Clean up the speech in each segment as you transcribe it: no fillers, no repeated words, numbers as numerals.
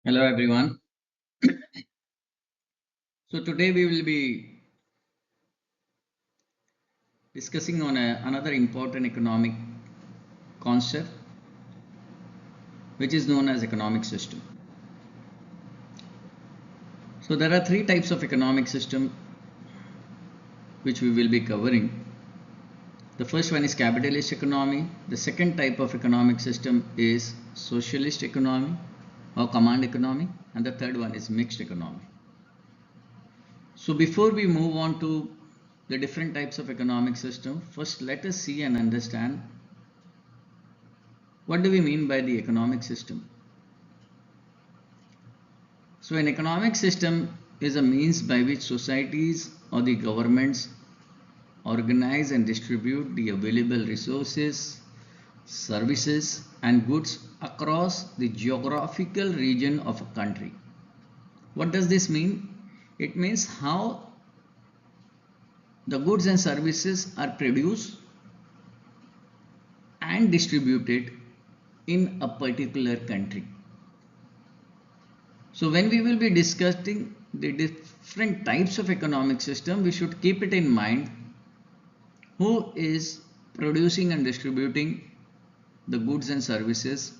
Hello everyone. So today we will be discussing on another important economic concept which is known as economic system. So there are three types of economic system which we will be covering. The first one is capitalist economy. The second type of economic system is socialist economy or command economy, and the third one is mixed economy. So before we move on to the different types of economic system, first let us see and understand what do we mean by the economic system. So an economic system is a means by which societies or the governments organize and distribute the available resources, services and goods across the geographical region of a country. What does this mean? It means how the goods and services are produced and distributed in a particular country. So when we will be discussing the different types of economic system, we should keep it in mind who is producing and distributing the goods and services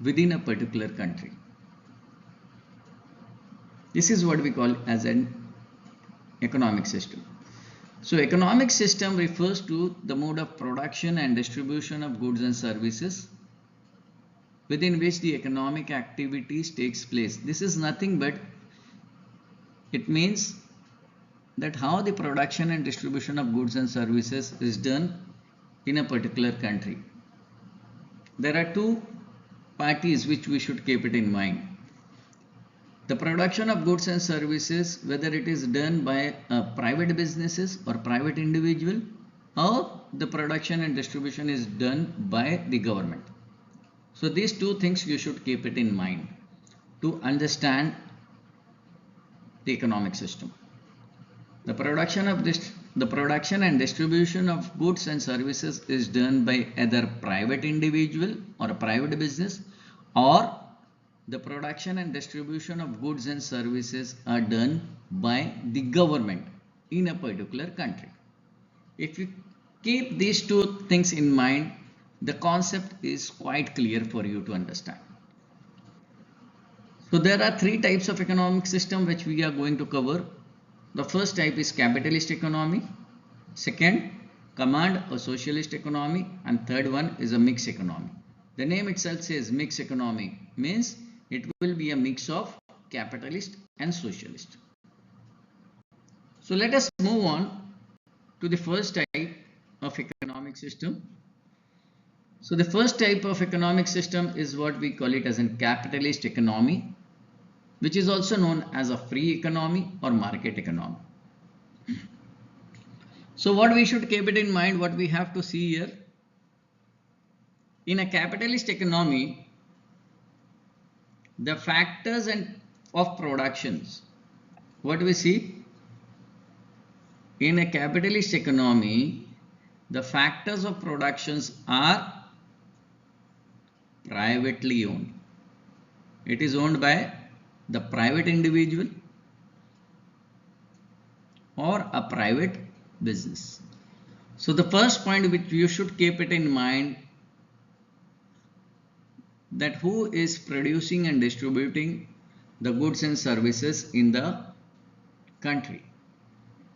within a particular country. This is what we call as an economic system. So economic system refers to the mode of production and distribution of goods and services within which the economic activities takes place. This is nothing but it means that how the production and distribution of goods and services is done in a particular country. There are two parties which we should keep it in mind. The production of goods and services, whether it is done by private businesses or private individual, or the production and distribution is done by the government. So these two things you should keep it in mind to understand the economic system. The production and distribution of goods and services is done by either private individual or a private business, or the production and distribution of goods and services are done by the government in a particular country. If you keep these two things in mind, the concept is quite clear for you to understand. So there are three types of economic system which we are going to cover. The first type is capitalist economy, second command or socialist economy, and third one is a mixed economy. The name itself says mixed economy, means it will be a mix of capitalist and socialist. So let us move on to the first type of economic system. So the first type of economic system is what we call it as a capitalist economy, which is also known as a free economy or market economy. So what we should keep it in mind, what we have to see here, in a capitalist economy, the factors of productions, what we see in a capitalist economy, the factors of productions are privately owned. It is owned by the private individual or a private business. So the first point which you should keep it in mind, that who is producing and distributing the goods and services in the country.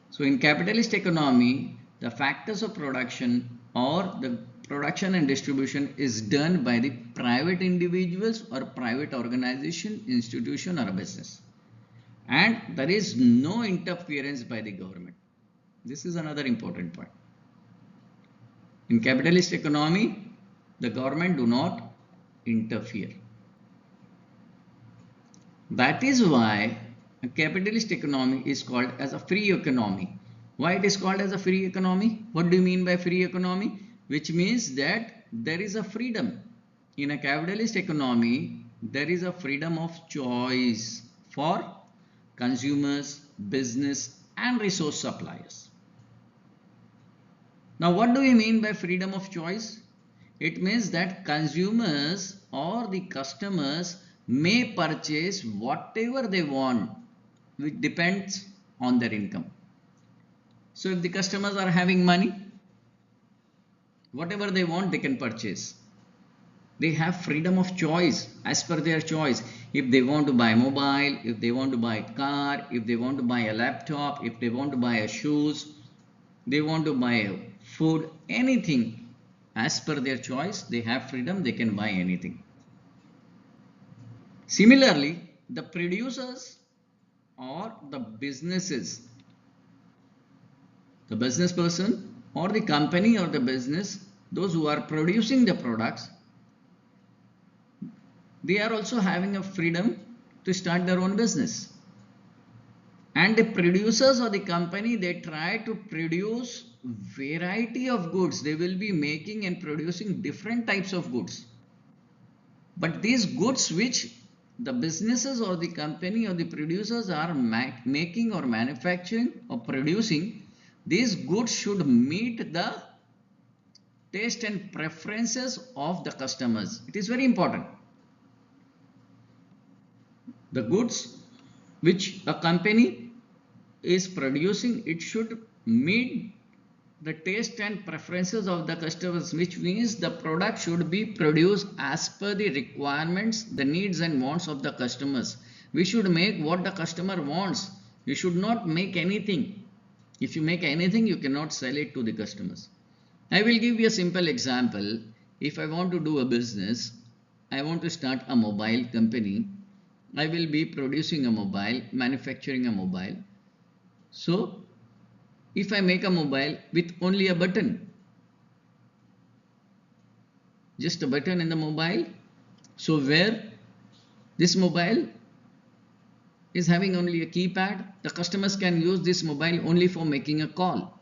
So in capitalist economy, the factors of production or the production and distribution is done by the private individuals or private organization, institution or a business. And there is no interference by the government. This is another important point. In capitalist economy, the government do not interfere. That is why a capitalist economy is called as a free economy. Why it is called as a free economy? What do you mean by free economy? Which means that there is a freedom. In a capitalist economy, there is a freedom of choice for consumers, business and resource suppliers. Now what do we mean by freedom of choice? It means that consumers or the customers may purchase whatever they want, which depends on their income. So if the customers are having money, whatever they want, they can purchase. They have freedom of choice as per their choice. If they want to buy mobile, if they want to buy a car, if they want to buy a laptop, if they want to buy a shoes, they want to buy a food, anything as per their choice, they have freedom, they can buy anything. Similarly, the producers or the businesses, the business person or the company or the business, those who are producing the products, they are also having a freedom to start their own business. And the producers or the company, they try to produce variety of goods. They will be making and producing different types of goods. But these goods which the businesses or the company or the producers are making or manufacturing or producing, these goods should meet the taste and preferences of the customers. It is very important. The goods which a company is producing, it should meet the taste and preferences of the customers, which means the product should be produced as per the requirements, the needs and wants of the customers. We should make what the customer wants. You should not make anything. If you make anything, you cannot sell it to the customers. I will give you a simple example. If I want to do a business, I want to start a mobile company. I will be producing a mobile, manufacturing a mobile. So if I make a mobile with only a button, just a button in the mobile, so where this mobile is having only a keypad, the customers can use this mobile only for making a call.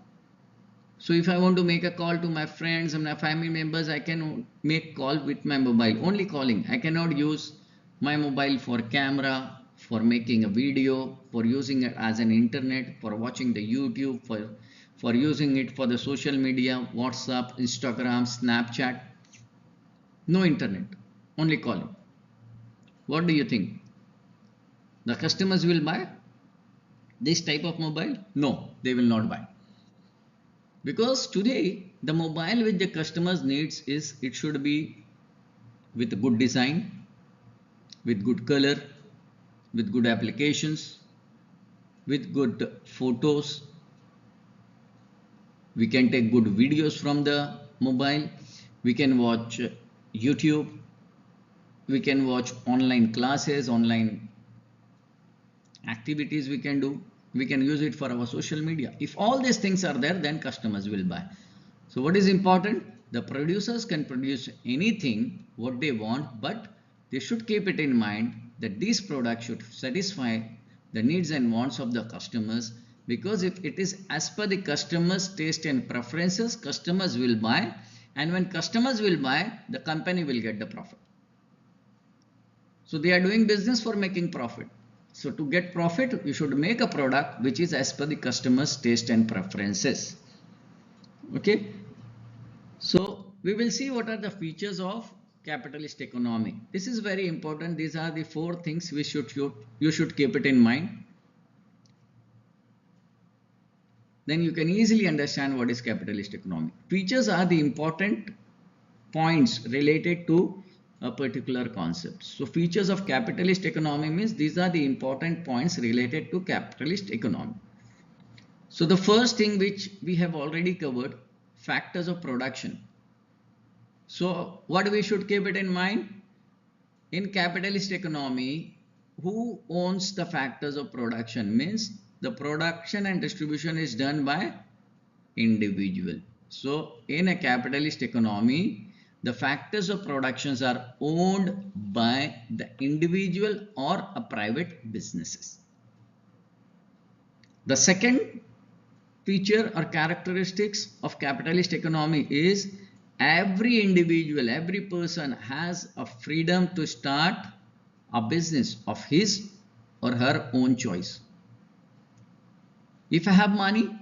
So if I want to make a call to my friends and my family members, I can make call with my mobile, only calling. I cannot use my mobile for camera, for making a video, for using it as an internet, for watching the YouTube, for using it for the social media, WhatsApp, Instagram, Snapchat. No internet, only calling. What do you think? The customers will buy this type of mobile? No, they will not buy. Because today the mobile which the customers needs is, it should be with good design, with good color, with good applications, with good photos. We can take good videos from the mobile. We can watch YouTube. We can watch online classes, online activities we can do. We can use it for our social media. If all these things are there, then customers will buy. So what is important? The producers can produce anything what they want, but they should keep it in mind that these products should satisfy the needs and wants of the customers, because if it is as per the customers' taste and preferences, customers will buy, and when customers will buy, the company will get the profit. So they are doing business for making profit. So to get profit, you should make a product which is as per the customer's taste and preferences. Okay. So we will see what are the features of capitalist economy. This is very important. These are the 4 things you should keep it in mind. Then you can easily understand what is capitalist economy. Features are the important points related to a particular concept. So features of capitalist economy means these are the important points related to capitalist economy. So the first thing which we have already covered, factors of production. So what we should keep it in mind? In capitalist economy, who owns the factors of production? Means the production and distribution is done by individual. So in a capitalist economy, the factors of productions are owned by the individual or a private businesses. The second feature or characteristics of capitalist economy is every individual, every person has a freedom to start a business of his or her own choice. If I have money,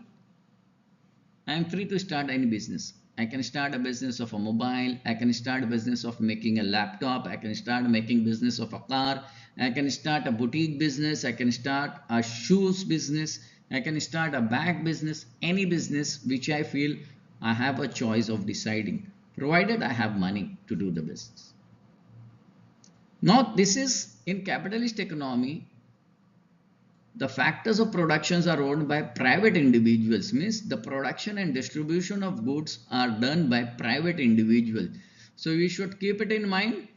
I am free to start any business. I can start a business of a mobile. I can start a business of making a laptop. I can start making business of a car. I can start a boutique business. I can start a shoes business. I can start a bag business. Any business which I feel I have a choice of deciding, provided I have money to do the business. Now, this is in capitalist economy. The factors of productions are owned by private individuals, means the production and distribution of goods are done by private individuals. So we should keep it in mind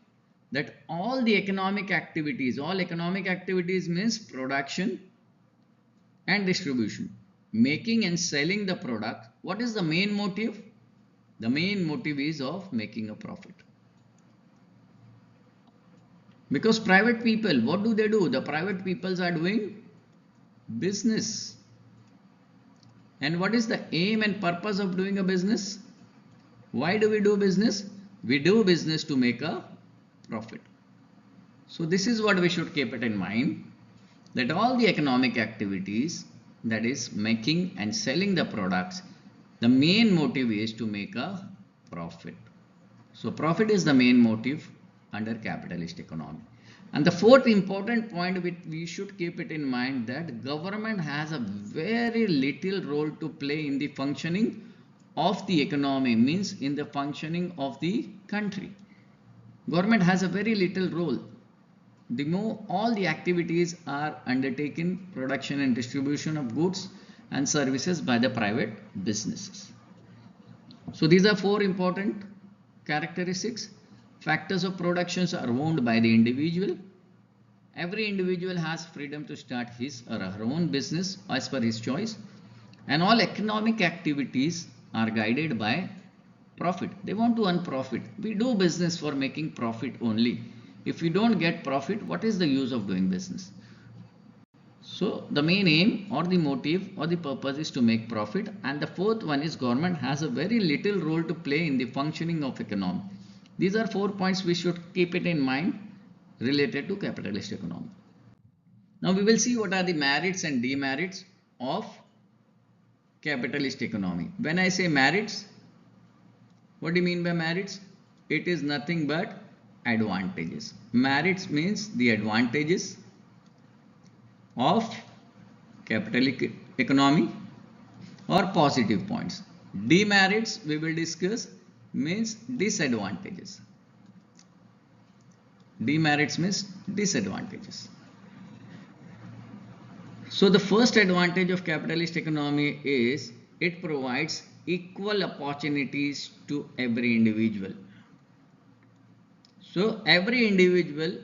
that all economic activities means production and distribution, making and selling the product. What is the main motive? The main motive is of making a profit. Because private people, what do? The private peoples are doing business. And what is the aim and purpose of doing a business? Why do we do business? We do business to make a profit. So this is what we should keep it in mind, that all the economic activities, that is making and selling the products, the main motive is to make a profit. So profit is the main motive under capitalist economy. And the fourth important point which we should keep it in mind, that government has a very little role to play in the functioning of the economy, means in the functioning of the country. Government has a very little role. The more all the activities are undertaken, production and distribution of goods and services by the private businesses. So these are four important characteristics. Factors of productions are owned by the individual. Every individual has freedom to start his or her own business as per his choice. And all economic activities are guided by profit. They want to earn profit. We do business for making profit only. If we don't get profit, what is the use of doing business? So the main aim or the motive or the purpose is to make profit. And the fourth one is government has a very little role to play in the functioning of economy. These are 4 points we should keep it in mind related to capitalist economy. Now we will see what are the merits and demerits of capitalist economy. When I say merits, what do you mean by merits? It is nothing but advantages. Merits means the advantages of capitalist economy or positive points. Demerits we will discuss means disadvantages. Demerits means disadvantages. So the first advantage of capitalist economy is it provides equal opportunities to every individual. So every individual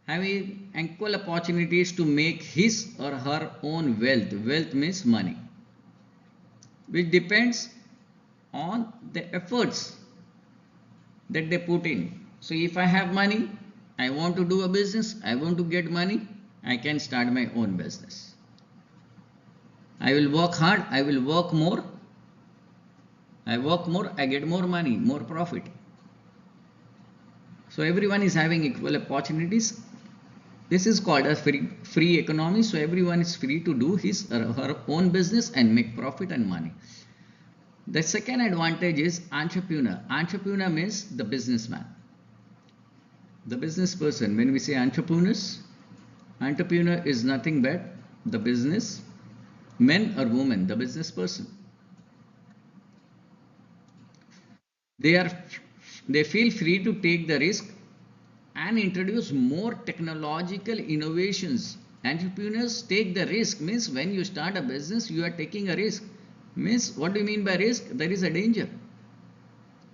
having equal opportunities to make his or her own wealth. Wealth means money, which depends on the efforts that they put in. So if I have money, I want to do a business, I want to get money, I can start my own business. I will work hard, I will work more. I work more, I get more money, more profit. So everyone is having equal opportunities. This is called a free economy. So everyone is free to do his or her own business and make profit and money. The second advantage is entrepreneur. Entrepreneur means the businessman, the business person. When we say entrepreneurs, entrepreneur is nothing but the business man or woman, the business person. They feel free to take the risk and introduce more technological innovations. Entrepreneurs take the risk, means when you start a business, you are taking a risk. Means what do you mean by risk? There is a danger.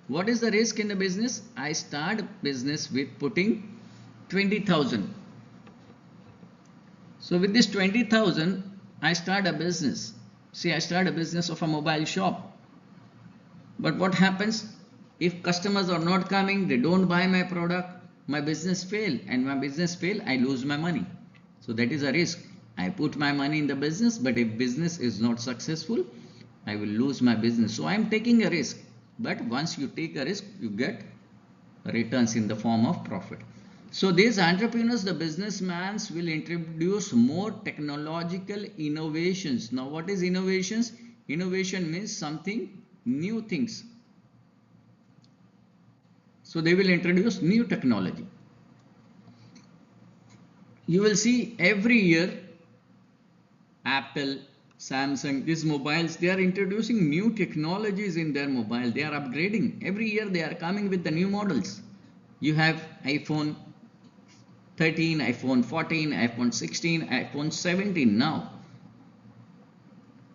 What is the risk in the business? I start business with putting 20,000. So with this 20,000, I start a business. See, I start a business of a mobile shop. But what happens? If customers are not coming, they don't buy my product, my business fail, and my business fail, I lose my money. So that is a risk. I put my money in the business, but if business is not successful, I will lose my business. So I am taking a risk. But once you take a risk, you get returns in the form of profit. So these entrepreneurs, the businessmen, will introduce more technological innovations. Now what is innovations? Innovation means something new things. So they will introduce new technology. You will see every year Apple, Samsung, these mobiles, they are introducing new technologies in their mobile. They are upgrading. Every year they are coming with the new models. You have iPhone 13, iPhone 14, iPhone 16, iPhone 17 now.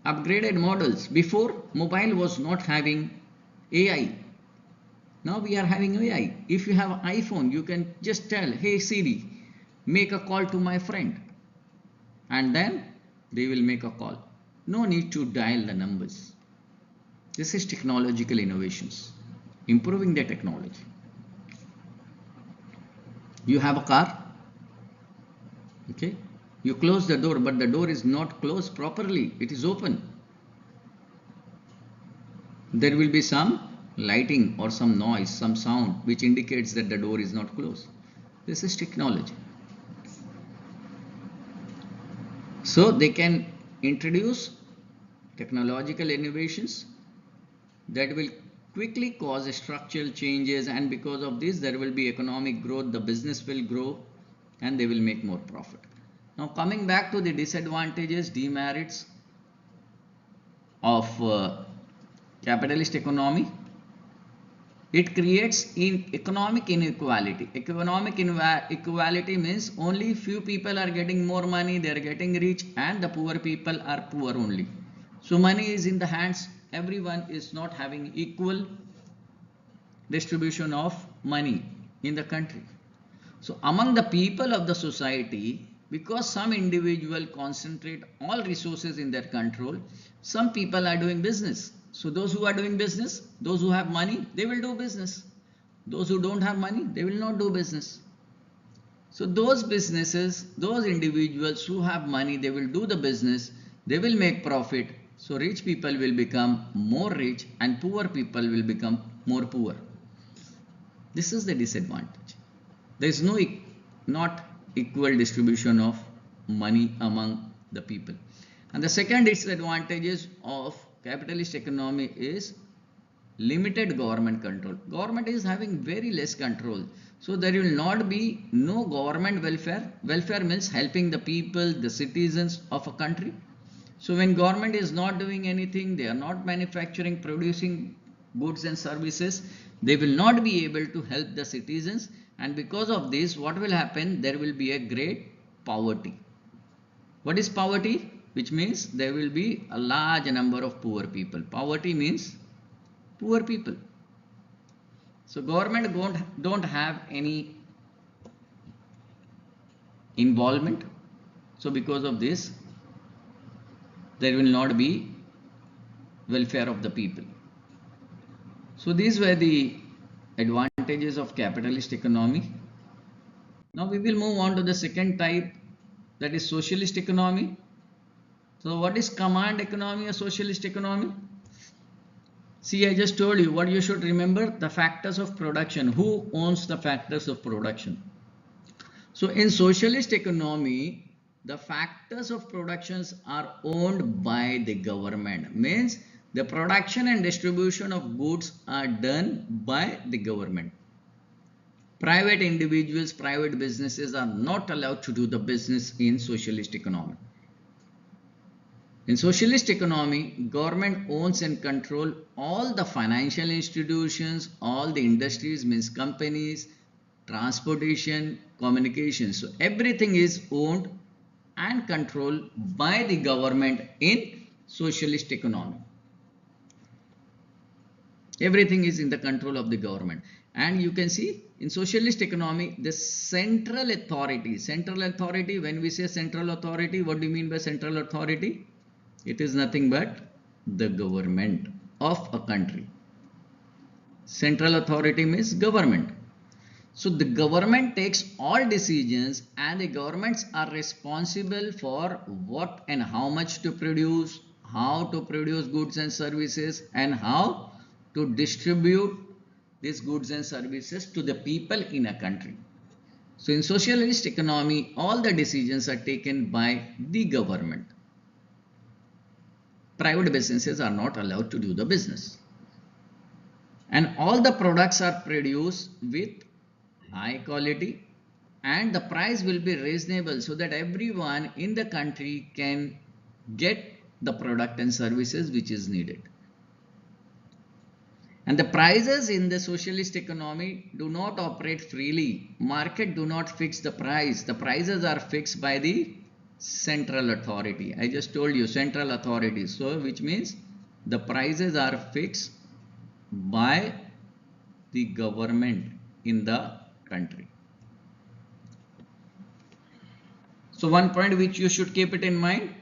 Upgraded models. Before, mobile was not having AI. Now we are having AI. If you have iPhone, you can just tell, hey Siri, make a call to my friend. And then they will make a call. No need to dial the numbers. This is technological innovations, improving the technology. You have a car, okay? You close the door, but the door is not closed properly. It is open. There will be some lighting or some noise, some sound which indicates that the door is not closed. This is technology. So they can introduce technological innovations that will quickly cause structural changes, and because of this there will be economic growth, the business will grow and they will make more profit. Now coming back to the disadvantages, demerits of capitalist economy, it creates economic inequality. Economic equality means only few people are getting more money, they are getting rich, and the poor people are poor only. So money is in the hands, everyone is not having equal distribution of money in the country. So among the people of the society, because some individual concentrate all resources in their control, some people are doing business. So those who are doing business, those who have money, they will do business. Those who don't have money, they will not do business. So those businesses, those individuals who have money, they will do the business, they will make profit. So rich people will become more rich and poor people will become more poor. This is the disadvantage. There is not equal distribution of money among the people. And the second disadvantage of capitalist economy is limited government control. Government is having very less control. So there will not be no government welfare. Welfare means helping the people, the citizens of a country. So when government is not doing anything, they are not manufacturing, producing goods and services, they will not be able to help the citizens, and because of this what will happen, there will be a great poverty. What is poverty? Which means there will be a large number of poor people. Poverty means poor people. So government don't have any involvement. So because of this there will not be welfare of the people. So these were the advantages of capitalist economy. Now we will move on to the second type, that is socialist economy. So what is command economy or socialist economy? See, I just told you what you should remember, the factors of production. Who owns the factors of production? So in socialist economy, the factors of productions are owned by the government. Means the production and distribution of goods are done by the government. Private individuals, private businesses are not allowed to do the business in socialist economy. In socialist economy, government owns and control all the financial institutions, all the industries, means companies, transportation, communications. So everything is owned and controlled by the government in socialist economy. Everything is in the control of the government. And you can see in socialist economy, the central authority, when we say central authority, what do you mean by central authority? It is nothing but the government of a country. Central authority means government. So the government takes all decisions, and the governments are responsible for what and how much to produce, how to produce goods and services, and how to distribute these goods and services to the people in a country. So in socialist economy, all the decisions are taken by the government. private businesses are not allowed to do the business. And all the products are produced with high quality and the price will be reasonable so that everyone in the country can get the product and services which is needed. And the prices in the socialist economy do not operate freely. Market do not fix the price. The prices are fixed by the central authority. I just told you central authority. So which means the prices are fixed by the government in the country. So one point which you should keep it in mind,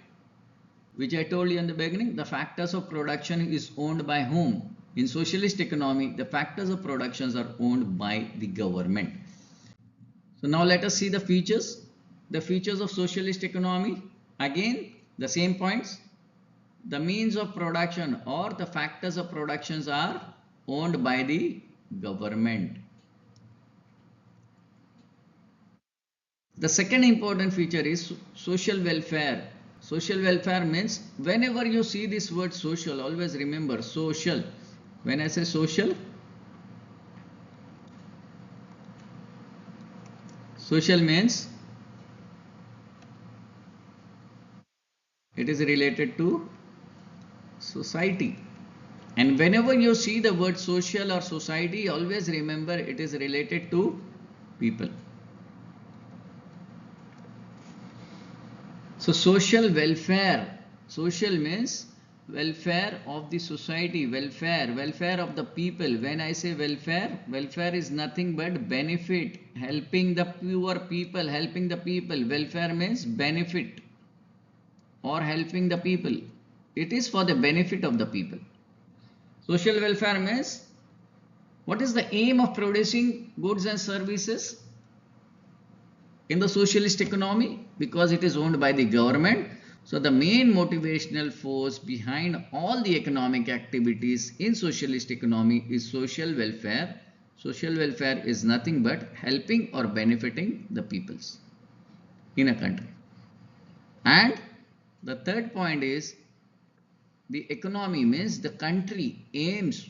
which I told you in the beginning, the factors of production is owned by whom? In socialist economy, the factors of productions are owned by the government. So now let us see the features. The features of socialist economy. Again, the same points. The means of production or the factors of productions are owned by the government. The second important feature is social welfare. Social welfare means whenever you see this word social, always remember social. When I say social, social means it is related to society. And whenever you see the word social or society, always remember it is related to people. So social welfare, social means welfare of the society, welfare of the people. When I say welfare, welfare is nothing but benefit, helping the poor people, helping the people. Welfare means benefit or helping the people. It is for the benefit of the people. Social welfare means what is the aim of producing goods and services in the socialist economy? Because it is owned by the government. So the main motivational force behind all the economic activities in socialist economy is social welfare. Social welfare is nothing but helping or benefiting the peoples in a country. And the third point is the economy means the country aims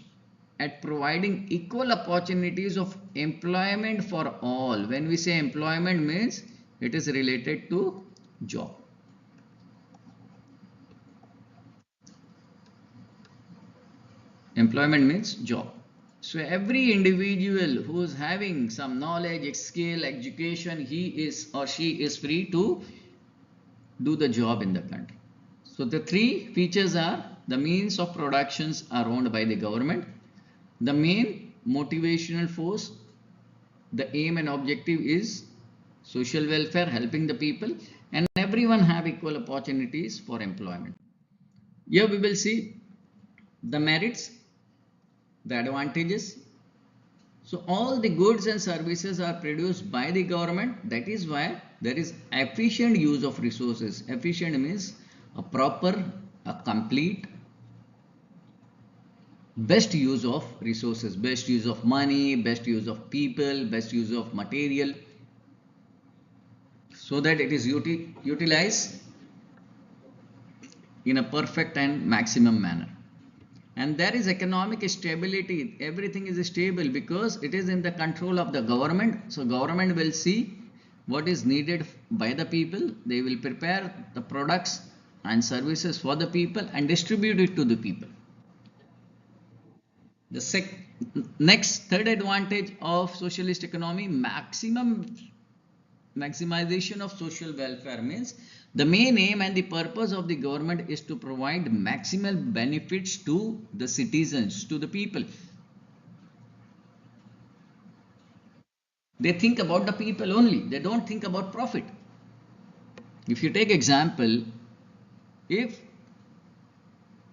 at providing equal opportunities of employment for all. When we say employment means it is related to job. Employment means job. So every individual who is having some knowledge, skill, education, he is or she is free to do the job in the country. So the three features are the means of productions are owned by the government. The main motivational force, the aim and objective is social welfare, helping the people, and everyone have equal opportunities for employment. Here we will see the merits, the advantages. So all the goods and services are produced by the government. That is why there is efficient use of resources. Efficient means a proper, a complete, best use of resources, best use of money, best use of people, best use of material, so that it is utilized in a perfect and maximum manner. And there is economic stability. Everything is stable because it is in the control of the government. So government will see what is needed by the people. They will prepare the products and services for the people and distribute it to the people. The next third advantage of socialist economy, maximization of social welfare means the main aim and the purpose of the government is to provide maximal benefits to the citizens, to the people. They think about the people only. They don't think about profit. If you take example, if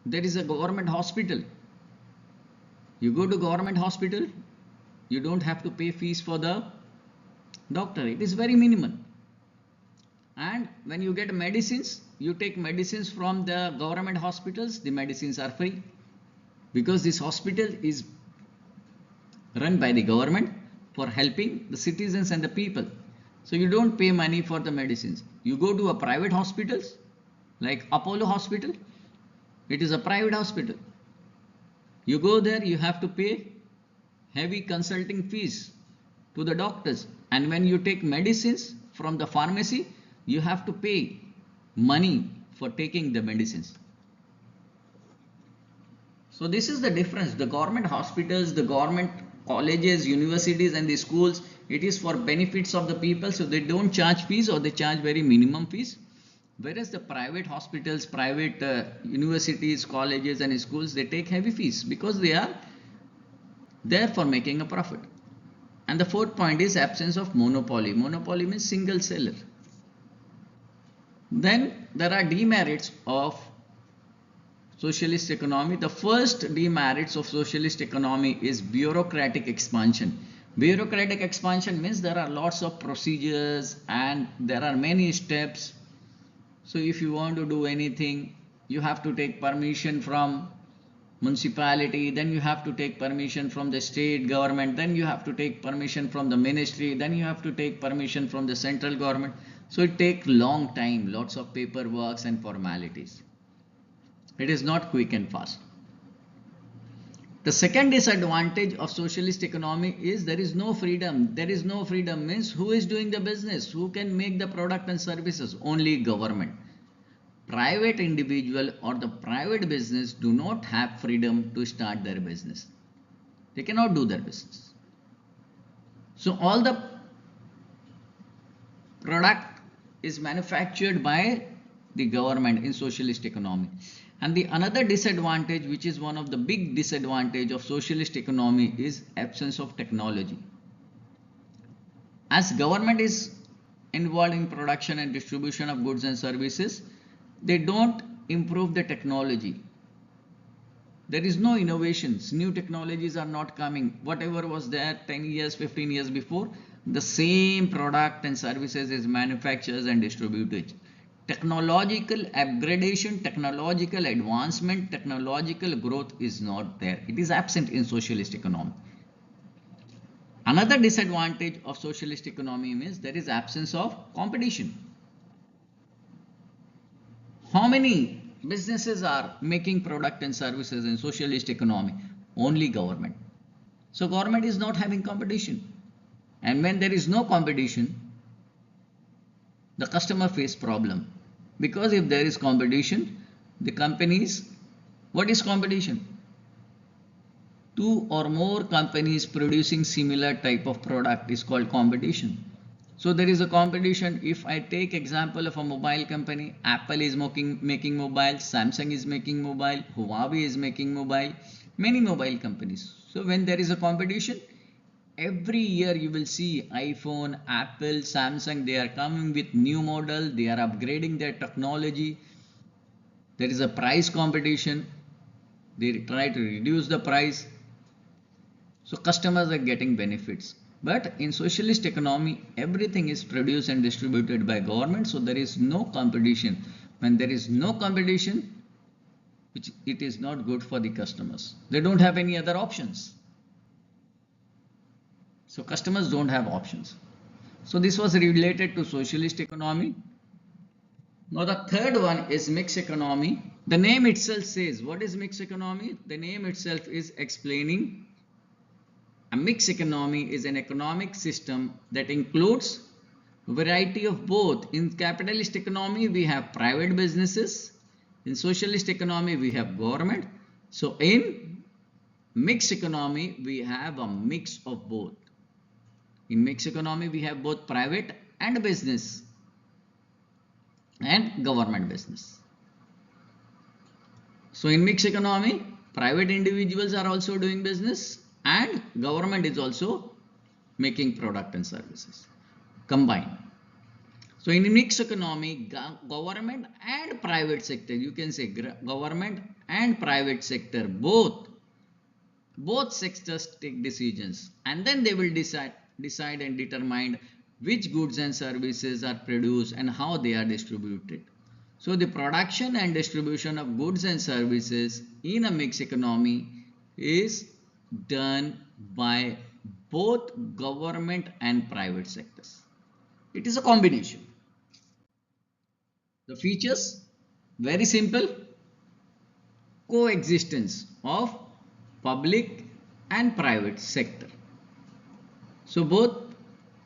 there is a government hospital, you go to government hospital, you don't have to pay fees for the doctor. It is very minimal. And when you get medicines, you take medicines from the government hospitals, the medicines are free because this hospital is run by the government for helping the citizens and the people. So you don't pay money for the medicines. You go to a private hospitals like Apollo Hospital, It is a private hospital. You go there, you have to pay heavy consulting fees to the doctors, and when you take medicines from the pharmacy, you have to pay money for taking the medicines. So this is the difference. The government hospitals, the government colleges, universities and the schools, it is for benefits of the people, so they don't charge fees or they charge very minimum fees. Whereas the private hospitals, private universities, colleges and schools, they take heavy fees because they are there for making a profit. And the fourth point is absence of monopoly. Monopoly means single seller. Then there are demerits of socialist economy. The first demerits of socialist economy is bureaucratic expansion. Bureaucratic expansion means there are lots of procedures and there are many steps. So if you want to do anything, you have to take permission from municipality, then you have to take permission from the state government, then you have to take permission from the ministry, then you have to take permission from the central government. So it takes long time, lots of paperwork and formalities. It is not quick and fast. The second disadvantage of socialist economy is there is no freedom. There is no freedom means who is doing the business? Who can make the product and services? Only government. Private individual or the private business do not have freedom to start their business. They cannot do their business. So all the product is manufactured by the government in socialist economy. And the another disadvantage, which is one of the big disadvantage of socialist economy, is absence of technology. As government is involved in production and distribution of goods and services, they don't improve the technology. There is no innovations. New technologies are not coming. Whatever was there 10 years, 15 years before, the same product and services is manufactured and distributed. Technological upgradation, technological advancement, technological growth is not there. It is absent in socialist economy. Another disadvantage of socialist economy is there is absence of competition. How many businesses are making product and services in socialist economy? Only government. So government is not having competition. And when there is no competition, the customer face problem. Because if there is competition, the companies, what is competition? Two or more companies producing similar type of product is called competition. So there is a competition. If I take example of a mobile company, Apple is making mobile, Samsung is making mobile, Huawei is making mobile, many mobile companies. So when there is a competition, every year you will see iPhone, Apple, Samsung, they are coming with new model, they are upgrading their technology. There is a price competition. They try to reduce the price. So customers are getting benefits. But in socialist economy, everything is produced and distributed by government, so there is no competition. When there is no competition, it is not good for the customers. They don't have any other options. So customers don't have options. So this was related to socialist economy. Now the third one is mixed economy. The name itself says, what is mixed economy? The name itself is explaining a mixed economy is an economic system that includes a variety of both. In capitalist economy, we have private businesses. In socialist economy, we have government. So in mixed economy, we have a mix of both. In mixed economy, we have both private and business and government business. So in mixed economy, private individuals are also doing business and government is also making product and services combined. So in mixed economy, government and private sector, you can say government and private sector, both sectors take decisions, and then they will decide and determine which goods and services are produced and how they are distributed. So the production and distribution of goods and services in a mixed economy is done by both government and private sectors. It is a combination. The features, very simple. coexistence of public and private sector. So both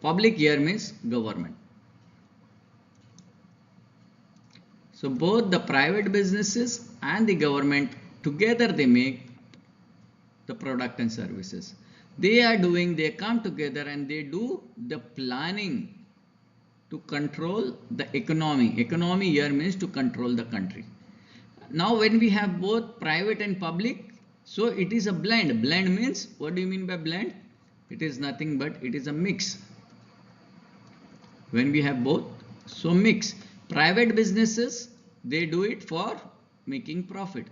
public here means government. So both the private businesses and the government together they make the product and services. They come together and they do the planning to control the economy. Economy here means to control the country. Now when we have both private and public, so it is a blend. Blend means, what do you mean by blend? It is nothing but it is a mix. When we have both, so mix. Private businesses, they do it for making profit.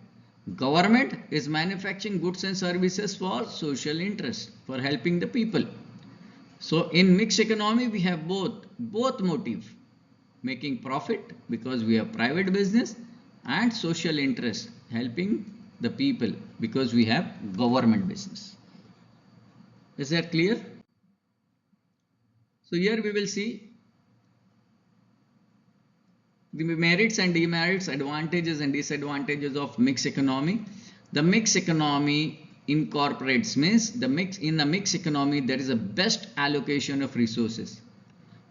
Government is manufacturing goods and services for social interest, for helping the people. So in mixed economy we have both motive, making profit because we have private business, and social interest, helping the people because we have government business. Is that clear? So here we will see the merits and demerits, advantages and disadvantages of mixed economy. The mixed economy incorporates means in a mixed economy there is a best allocation of resources.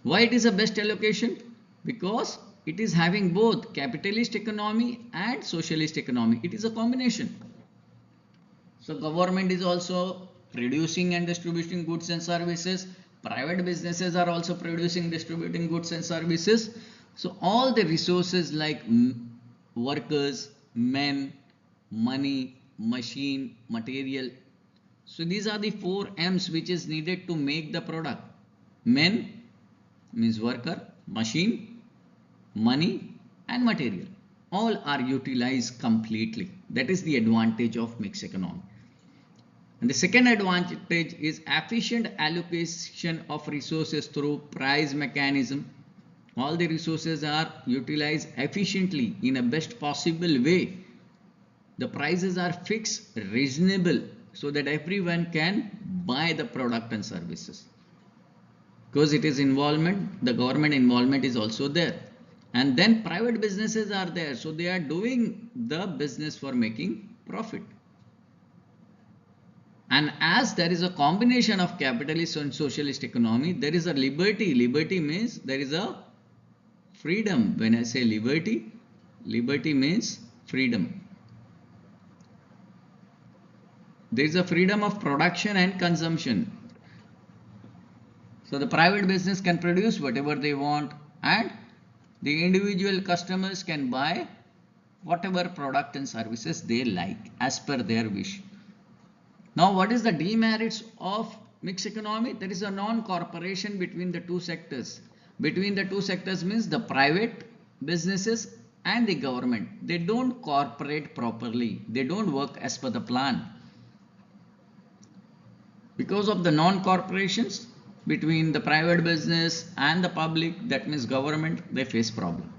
Why it is a best allocation? Because it is having both capitalist economy and socialist economy. It is a combination. So government is also producing and distributing goods and services. Private businesses are also producing, distributing goods and services. So all the resources like workers, men, money, machine, material. So these are the 4 M's which is needed to make the product. Men means worker, machine, money and material. All are utilized completely. That is the advantage of mixed economy. And the second advantage is efficient allocation of resources through price mechanism. All the resources are utilized efficiently in a best possible way. The prices are fixed, reasonable, so that everyone can buy the product and services. Because it is involvement, the government involvement is also there. And then private businesses are there, so they are doing the business for making profit. And as there is a combination of capitalist and socialist economy, there is a liberty. Liberty means there is a freedom. When I say liberty, liberty means freedom. There is a freedom of production and consumption. So the private business can produce whatever they want and the individual customers can buy whatever product and services they like as per their wish. Now what is the demerits of mixed economy? There is a non-cooperation between the two sectors. Between the two sectors means the private businesses and the government. They don't cooperate properly. They don't work as per the plan. Because of the non-corporations between the private business and the public, that means government, they face problem.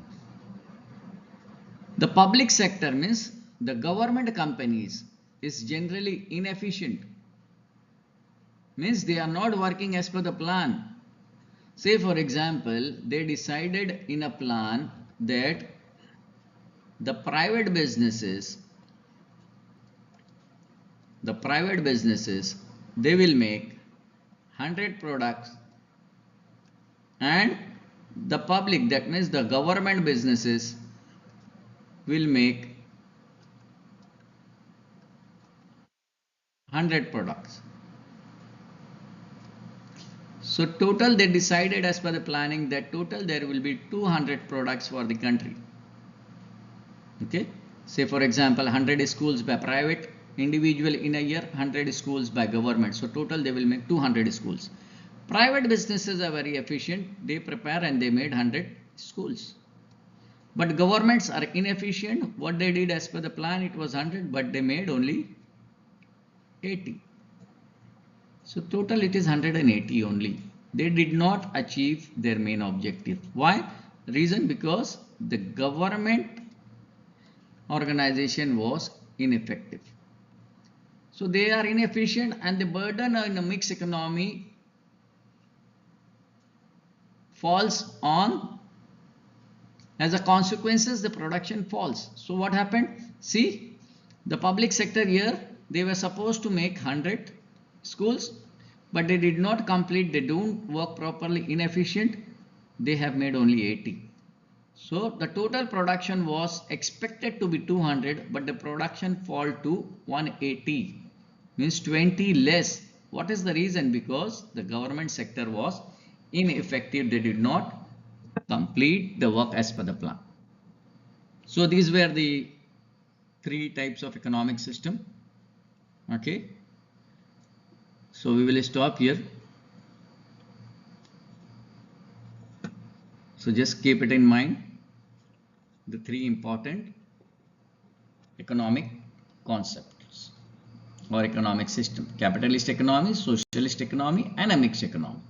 The public sector means the government companies is generally inefficient. Means they are not working as per the plan. Say for example, they decided in a plan that the private businesses, they will make 100 products and the public, that means the government businesses, will make 100 products. So total they decided as per the planning that total there will be 200 products for the country. Okay. Say for example 100 schools by private individual in a year, 100 schools by government. So total they will make 200 schools. Private businesses are very efficient. They prepare and they made 100 schools. But governments are inefficient. What they did as per the plan, it was 100, but they made only 80. So total it is 180 only. They did not achieve their main objective. Why? Reason because the government organization was ineffective. So they are inefficient and the burden in a mixed economy falls on, as a consequences the production falls. So what happened? See, The public sector here, they were supposed to make 100 schools, but they did not complete, they don't work properly, inefficient, they have made only 80. So the total production was expected to be 200, but the production fall to 180, means 20 less. What is the reason? Because the government sector was ineffective, they did not complete the work as per the plan. So these were the three types of economic system. Okay, so we will stop here. So just keep it in mind, the three important economic concepts or economic system: capitalist economy, socialist economy, and a mixed economy.